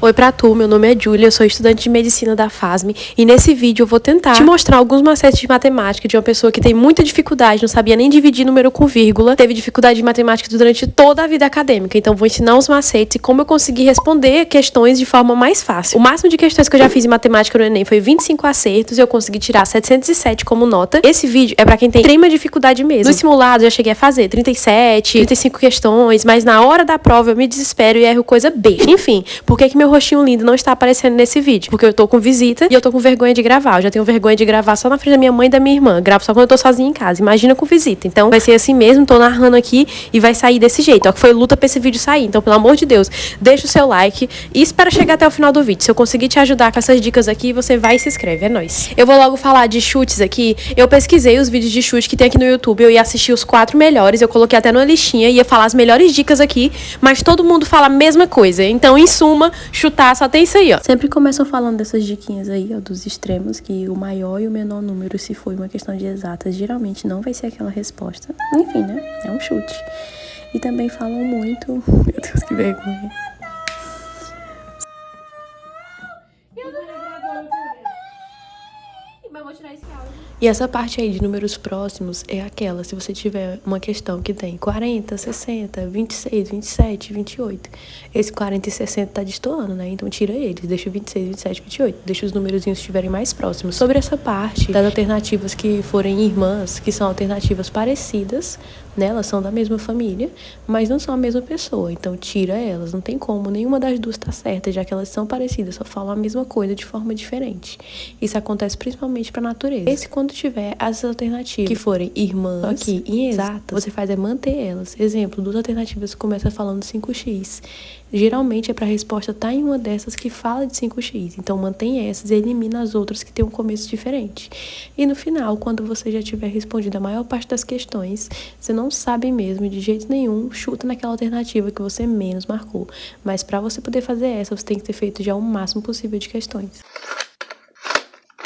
Oi pra tu, meu nome é Júlia, eu sou estudante de medicina da FASM e nesse vídeo eu vou tentar te mostrar alguns macetes de matemática de uma pessoa que tem muita dificuldade, não sabia nem dividir número com vírgula, teve dificuldade de matemática durante toda a vida acadêmica. Então vou ensinar os macetes e como eu consegui responder questões de forma mais fácil. O máximo de questões que eu já fiz em matemática no Enem foi 25 acertos e eu consegui tirar 707 como nota. Esse vídeo é pra quem tem extrema dificuldade mesmo. No simulado eu já cheguei a fazer 37, 35 questões, mas na hora da prova eu me desespero e erro coisa besta. Enfim, por que meu rostinho lindo não está aparecendo nesse vídeo? Porque eu tô com visita e eu tô com vergonha de gravar. Eu já tenho vergonha de gravar só na frente da minha mãe e da minha irmã. Gravo só quando eu tô sozinha em casa. Imagina com visita. Então vai ser assim mesmo, tô narrando aqui e vai sair desse jeito. Ó, que foi luta pra esse vídeo sair. Então, pelo amor de Deus, deixa o seu like e espera chegar até o final do vídeo. Se eu conseguir te ajudar com essas dicas aqui, você vai e se inscreve. É nóis. Eu vou logo falar de chutes aqui. Eu pesquisei os vídeos de chute que tem aqui no YouTube. Eu ia assistir os 4 melhores. Eu coloquei até numa listinha. Ia falar as melhores dicas aqui. Mas todo mundo fala a mesma coisa. Então, em suma, chutar só tem isso aí, ó. Sempre começam falando dessas diquinhas aí, ó, dos extremos, que o maior e o menor número, se for uma questão de exatas, geralmente não vai ser aquela resposta. Enfim, né? É um chute. E também falam muito... Meu Deus, que vergonha. E essa parte aí de números próximos é aquela, se você tiver uma questão que tem 40, 60, 26, 27, 28, esse 40 e 60 tá destoando, né? Então tira eles, deixa 26, 27, 28, deixa os numerozinhos estiverem mais próximos. Sobre essa parte das alternativas que forem irmãs, que são alternativas parecidas, né? Elas são da mesma família, mas não são a mesma pessoa, então tira elas, não tem como, nenhuma das duas tá certa, já que elas são parecidas, só falam a mesma coisa de forma diferente. Isso acontece principalmente pra natureza. Esse quando tiver as alternativas que forem irmãs, aqui em exatas, você faz é manter elas. Exemplo, duas alternativas que começam falando 5x. Geralmente é para a resposta estar em uma dessas que fala de 5x. Então mantém essas e elimina as outras que tem um começo diferente. E no final, quando você já tiver respondido a maior parte das questões, você não sabe mesmo de jeito nenhum, chuta naquela alternativa que você menos marcou. Mas para você poder fazer essa, você tem que ter feito já o máximo possível de questões.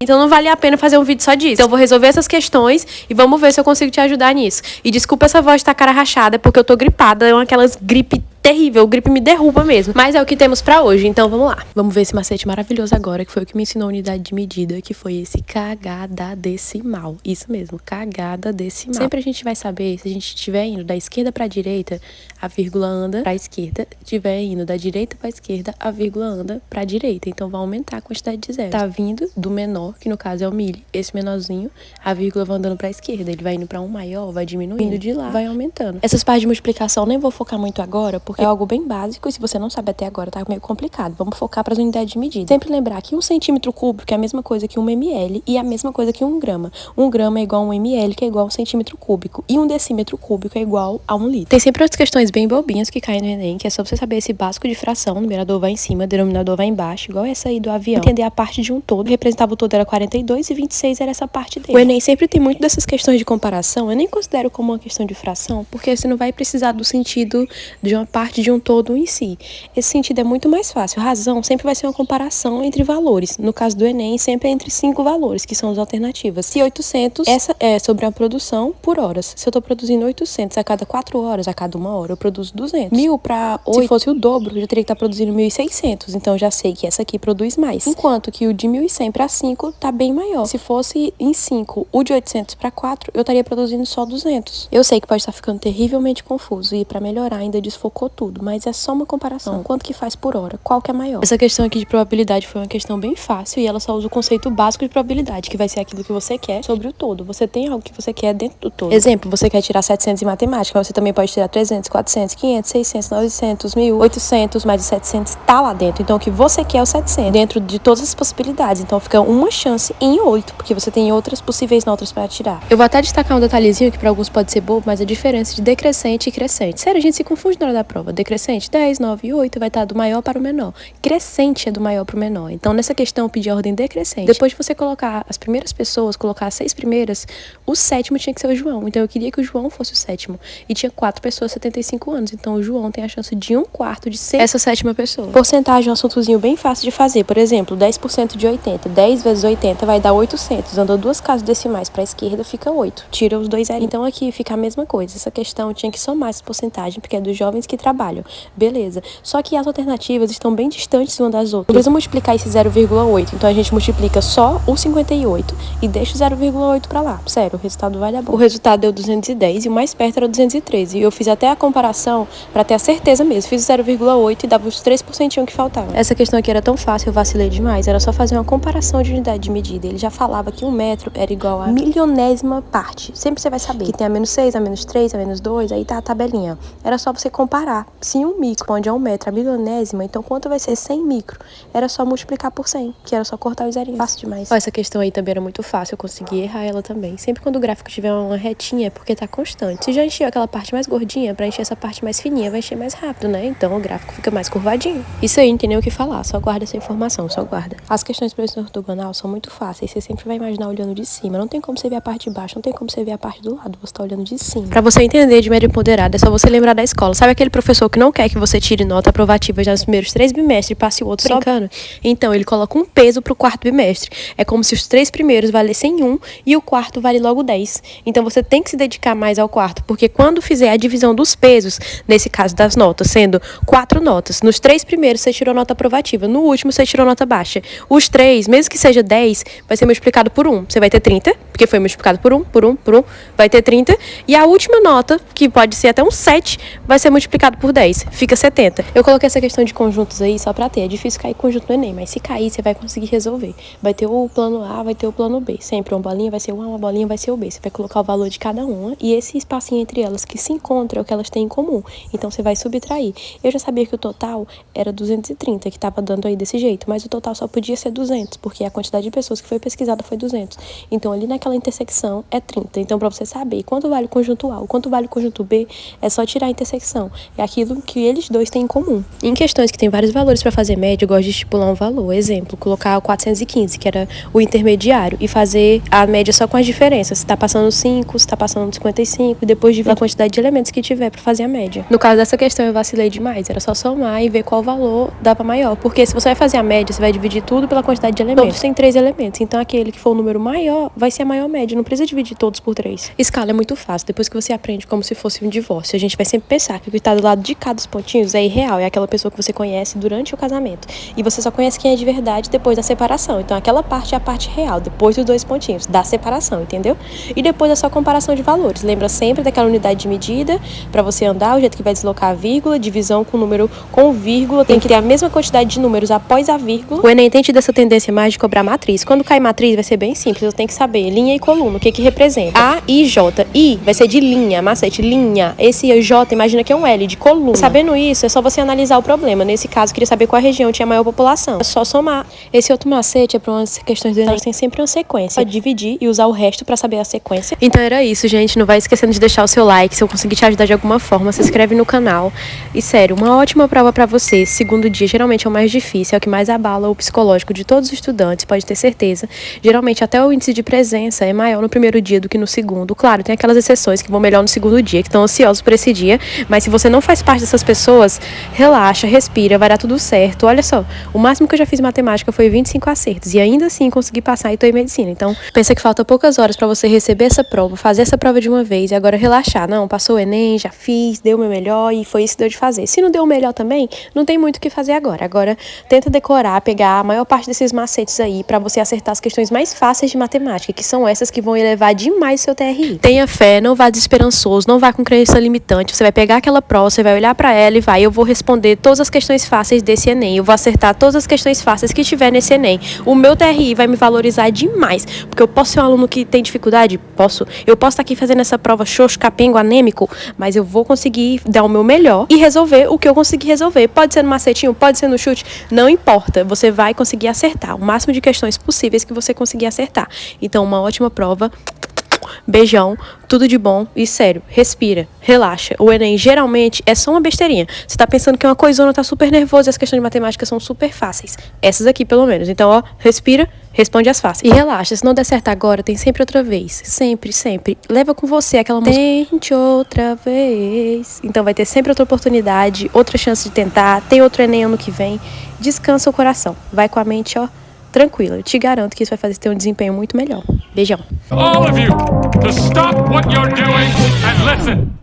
Então não vale a pena fazer um vídeo só disso. Então eu vou resolver essas questões e vamos ver se eu consigo te ajudar nisso. E desculpa essa voz estar cara rachada, porque eu tô gripada, é uma aquelas gripe terrível, o gripe me derruba mesmo. Mas é o que temos pra hoje, então vamos lá. Vamos ver esse macete maravilhoso agora, que foi o que me ensinou a unidade de medida, que foi esse cagada decimal. Isso mesmo, cagada decimal. Sempre a gente vai saber, se a gente estiver indo da esquerda pra direita, a vírgula anda pra esquerda. Estiver indo da direita pra esquerda, a vírgula anda pra direita. Então vai aumentar a quantidade de zeros. Tá vindo do menor, que no caso é o milho, esse menorzinho, a vírgula vai andando pra esquerda. Ele vai indo pra um maior, vai diminuindo de lá, vai aumentando. Essas partes de multiplicação eu nem vou focar muito agora, porque é algo bem básico e se você não sabe até agora tá meio complicado. Vamos focar para as unidades de medida. Sempre lembrar que 1 centímetro cúbico é a mesma coisa que 1 ml e a mesma coisa que 1 grama. 1 grama é igual a 1 ml, que é igual a 1 centímetro cúbico. E 1 decímetro cúbico é igual a 1 litro. Tem sempre outras questões bem bobinhas que caem no Enem, que é só você saber esse básico de fração. O numerador vai em cima, o denominador vai embaixo, igual essa aí do avião. Entender a parte de um todo. Representava o todo era 42 e 26 era essa parte dele. O Enem sempre tem muito dessas questões de comparação. Eu nem considero como uma questão de fração, porque você não vai precisar do sentido de uma parte de um todo em si. Esse sentido é muito mais fácil. Razão sempre vai ser uma comparação entre valores. No caso do Enem, sempre é entre 5 valores, que são as alternativas. Se 800, essa é sobre a produção por horas. Se eu tô produzindo 800 a cada 4 horas, a cada 1 hora, eu produzo 200. 1000 para 8, se fosse o dobro, eu já teria que estar produzindo 1600. Então, já sei que essa aqui produz mais. Enquanto que o de 1100 para 5 tá bem maior. Se fosse em 5, o de 800 para 4, eu estaria produzindo só 200. Eu sei que pode estar ficando terrivelmente confuso e para melhorar ainda desfocou tudo, mas é só uma comparação. Quanto que faz por hora? Qual que é maior? Essa questão aqui de probabilidade foi uma questão bem fácil e ela só usa o conceito básico de probabilidade, que vai ser aquilo que você quer sobre o todo. Você tem algo que você quer dentro do todo. Exemplo, você quer tirar 700 em matemática, mas você também pode tirar 300, 400, 500, 600, 900, 1000, 800, mais de 700 tá lá dentro. Então o que você quer é o 700, dentro de todas as possibilidades. Então fica uma chance em 8, porque você tem outras possíveis notas para tirar. Eu vou até destacar um detalhezinho que para alguns pode ser bobo, mas a diferença de decrescente e crescente. Sério, a gente se confunde na hora da prova. Decrescente, 10, 9 e 8 vai estar do maior para o menor. Crescente é do maior para o menor. Então, nessa questão, eu pedi a ordem decrescente. Depois de você colocar as primeiras pessoas, colocar as 6 primeiras, o sétimo tinha que ser o João. Então, eu queria que o João fosse o sétimo. E tinha 4 pessoas, 75 anos. Então, o João tem a chance de 1/4 de ser essa sétima pessoa. Porcentagem é um assuntozinho bem fácil de fazer. Por exemplo, 10% de 80. 10 vezes 80 vai dar 800. Andou 2 casas decimais para a esquerda, fica 8. Tira os 2 ali. Então, aqui fica a mesma coisa. Essa questão tinha que somar essa porcentagem, porque é dos jovens que trabalham. trabalham. Beleza. Só que as alternativas estão bem distantes uma das outras. Não precisa multiplicar esse 0,8. Então a gente multiplica só o 58 e deixa o 0,8 pra lá. Sério, o resultado vai dar bom. O resultado deu 210 e o mais perto era 213. E eu fiz até a comparação pra ter a certeza mesmo. Fiz o 0,8 e dava os 3% que faltavam. Essa questão aqui era tão fácil, eu vacilei demais. Era só fazer uma comparação de unidade de medida. Ele já falava que 1 metro era igual a milionésima parte. Sempre você vai saber que tem a menos 6, a menos 3, a menos 2, aí tá a tabelinha. Era só você comparar. Se 1 micro responde a 1 metro, a milionésima, então quanto vai ser 100 micro? Era só multiplicar por 100, que era só cortar os zerinhos. Fácil demais. Ó, essa questão aí também era muito fácil, eu consegui errar ela também. Sempre quando o gráfico tiver uma retinha é porque tá constante. Se já encheu aquela parte mais gordinha, pra encher essa parte mais fininha, vai encher mais rápido, né? Então o gráfico fica mais curvadinho. Isso aí, não tem nem o que falar, só guarda essa informação, só guarda. As questões para esse ortogonal são muito fáceis, você sempre vai imaginar olhando de cima. Não tem como você ver a parte de baixo, não tem como você ver a parte do lado, você tá olhando de cima. Pra você entender de média ponderada, é só você lembrar da escola. Sabe aquele professor que não quer que você tire nota aprovativa já nos primeiros 3 bimestres e passe o outro só brincando? Então, ele coloca um peso pro quarto bimestre. É como se os 3 primeiros valessem 1 e o quarto vale logo 10. Então, você tem que se dedicar mais ao quarto, porque quando fizer a divisão dos pesos, nesse caso das notas, sendo 4 notas, nos 3 primeiros você tirou nota aprovativa, no último você tirou nota baixa. Os 3, mesmo que seja 10, vai ser multiplicado por 1. Você vai ter 30, porque foi multiplicado por 1, vai ter 30. E a última nota, que pode ser até um 7, vai ser multiplicado por 10. Fica 70. Eu coloquei essa questão de conjuntos aí só pra ter. É difícil cair conjunto no Enem, mas se cair, você vai conseguir resolver. Vai ter o plano A, vai ter o plano B. Sempre uma bolinha vai ser o A, uma bolinha vai ser o B. Você vai colocar o valor de cada uma e esse espacinho entre elas que se encontra é o que elas têm em comum. Então, você vai subtrair. Eu já sabia que o total era 230, que tava dando aí desse jeito, mas o total só podia ser 200, porque a quantidade de pessoas que foi pesquisada foi 200. Então, ali naquela intersecção é 30. Então, para você saber quanto vale o conjunto A, quanto vale o conjunto B, é só tirar a intersecção. É aquilo que eles dois têm em comum. Em questões que tem vários valores para fazer média, eu gosto de estipular um valor. Exemplo, colocar o 415, que era o intermediário, e fazer a média só com as diferenças. Se tá passando 5, se tá passando 55, e depois dividir a quantidade de elementos que tiver para fazer a média. No caso dessa questão, eu vacilei demais. Era só somar e ver qual valor dava maior. Porque se você vai fazer a média, você vai dividir tudo pela quantidade de elementos. Todos têm 3 elementos. Então, aquele que for o número maior, vai ser a maior média. Não precisa dividir todos por 3. Escala é muito fácil. Depois que você aprende como se fosse um divórcio, a gente vai sempre pensar que o que está do lado de cada dos pontinhos é irreal. É aquela pessoa que você conhece durante o casamento. E você só conhece quem é de verdade depois da separação. Então, aquela parte é a parte real, depois dos 2 pontinhos, da separação, entendeu? E depois é só comparação de valores. Lembra sempre daquela unidade de medida para você andar, o jeito que vai deslocar a vírgula, divisão com número com vírgula, tem que ter a mesma quantidade de números após a vírgula. O Enem tem tido essa tendência mais de cobrar matriz. Quando cai matriz vai ser bem simples, eu tenho que saber linha e coluna, o que que representa. A, I, J. I vai ser de linha, macete, linha. Esse J, imagina que é um L, de coluna. Sabendo isso, é só você analisar o problema. Nesse caso, eu queria saber qual região tinha maior população. É só somar. Esse outro macete é para umas questões do Enem, tem sempre uma sequência. Pode dividir e usar o resto para saber a sequência. Então era isso, gente. Não vai esquecendo de deixar o seu like. Se eu conseguir te ajudar de alguma forma, se inscreve no canal. E sério, uma ótima prova pra você. Segundo dia geralmente é o mais difícil, é o que mais abala o psicológico de todos os estudantes, pode ter certeza. Geralmente até o índice de presença é maior no primeiro dia do que no segundo. Claro, tem aquelas exceções que vão melhor no segundo dia, que estão ansiosos por esse dia, mas se você não faz parte dessas pessoas, relaxa, respira, vai dar tudo certo. Olha só, o máximo que eu já fiz em matemática foi 25 acertos e ainda assim consegui passar e tô em medicina. Então, pensa que falta poucas horas pra você receber essa prova, fazer essa prova de uma vez e agora relaxar. Não, passou o Enem, já fiz, deu o meu melhor e foi isso que deu de fazer. Se não deu o melhor também, não tem muito o que fazer agora. Agora, tenta decorar, pegar a maior parte desses macetes aí pra você acertar as questões mais fáceis de matemática, que são essas que vão elevar demais o seu TRI. Tenha fé, não vá desesperançoso, não vá com crença limitante. Você vai pegar aquela prova, você vai olhar pra ela e vai, eu vou responder todas as questões fáceis desse Enem. Eu vou acertar todas as questões fáceis que tiver nesse Enem. O meu TRI vai me valorizar demais, porque eu posso ser um aluno que tem dificuldade? Posso. Eu posso estar aqui fazendo essa prova xoxo, capengo, anêmico, mas eu vou conseguir dar o meu melhor e resolver o que eu conseguir resolver. Pode ser no macetinho, pode ser no chute, não importa. Você vai conseguir acertar o máximo de questões possíveis que você conseguir acertar. Então, uma ótima prova. Beijão, tudo de bom e sério, respira, relaxa. O Enem geralmente é só uma besteirinha. Você tá pensando que é uma coisona, tá super nervoso e as questões de matemática são super fáceis. Essas aqui, pelo menos. Então, ó, respira, responde as fáceis. E relaxa, se não der certo agora, tem sempre outra vez. Sempre, sempre. Leva com você aquela música. Tente outra vez. Então vai ter sempre outra oportunidade, outra chance de tentar. Tem outro Enem ano que vem. Descansa o coração. Vai com a mente, ó, tranquila. Eu te garanto que isso vai fazer você ter um desempenho muito melhor. Beijão. All of you, to stop what you're doing and listen.